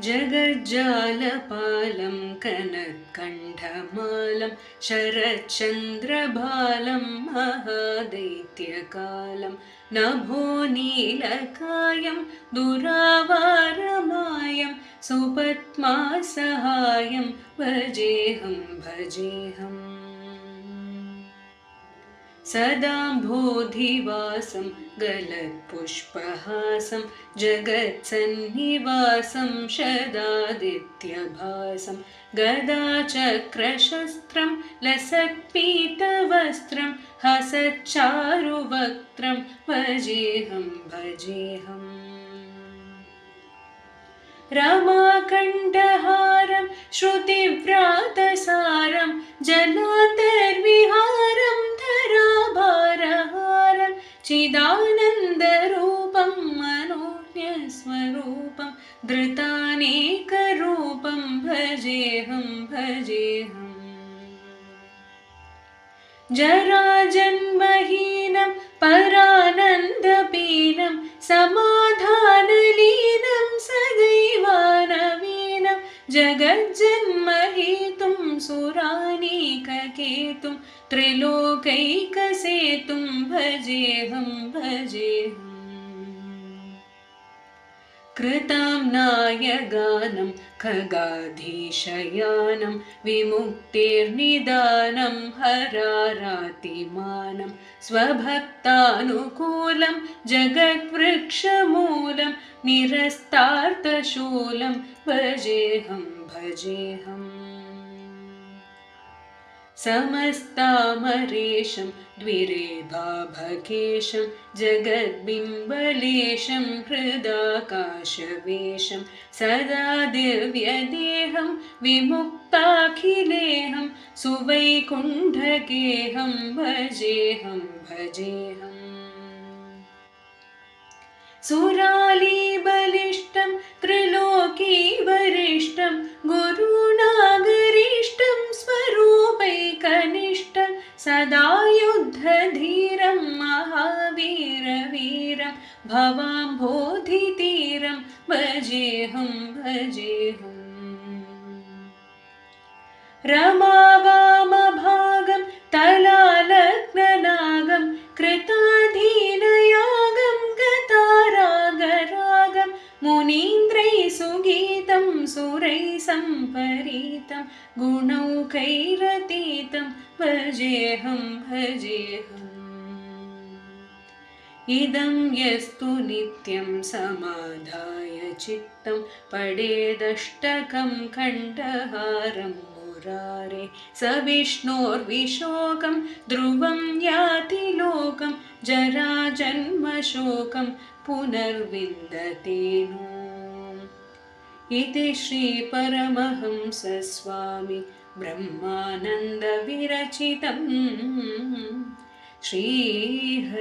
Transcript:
जगज्जालपालं कनत्कण्ठमालं शरच्चन्द्रबालं महादैत्यकालं नभोनीलकायं दुरावारमायं सुपद्मासहायं भजेऽहं भजेऽहम् सदाम्भोधिवासं गलत्पुष्पहासं जगत्सन्निवासं शदादित्यभासं गदाचक्रशस्त्रं लसत्पीतवस्त्रं हसच्चारुवक्त्रं भजेऽहं भजेऽहम् रमाकण्ठहारं श्रुतिव्रातसारं जलान्तर्विहारं धराभारहारं चिदानन्दरूपं मनोज्ञस्वरूपं धृतानेकरूपं भजेऽहं भजेऽहम् जराजन्महीनं परानन्दपीनं समाधानलीनं सदैवानवीनं जगज्जन्महेतुं सुरानीककेतुं त्रिलोकैकसेतुं भजेऽहं भजेऽहम् कृताम्नायगानं खगाधीशयानं विमुक्तिर्निदानं हरारातिमानं स्वभक्तानुकूलं जगद्वृक्षमूलं निरस्तार्थशूलं भजेऽहं भजेऽहम् समस्तामरेशं द्विरेभाभकेशं जगद्बिम्बलेशं हृदाकाशवेशं सदा दिव्यदेहं विमुक्ताखिलेहं सुवैकुण्ठगेहं भजेऽहं भजेऽहम् सुरालीबलिष्ठं त्रिलोकीवरिष्ठं गुरुणागरिष्ठं स्वरूपैकनिष्ठं सदा युद्धधीरं महावीरवीरं भवाम्भोधितीरं भजेऽहं भजेऽहम् रमावामभागं तलालग्ननागं कृताधीनयागं गतारागरागं मुनीन्द्रैः सुगीतं सुरैः सम्परीतं गुणौकैरतीतं भजेऽहं भजेऽहम् इदं यस्तु नित्यं समाधाय चित्तं पठेदष्टकं कण्ठहारं मुरारे स विष्णोर्विशोकं ध्रुवं याति लोकं जराजन्मशोकं पुनर्विन्दते नो इति श्रीपरमहंसस्वामी ब्रह्मानन्दविरचितं श्रीहरिस्तोत्रम्।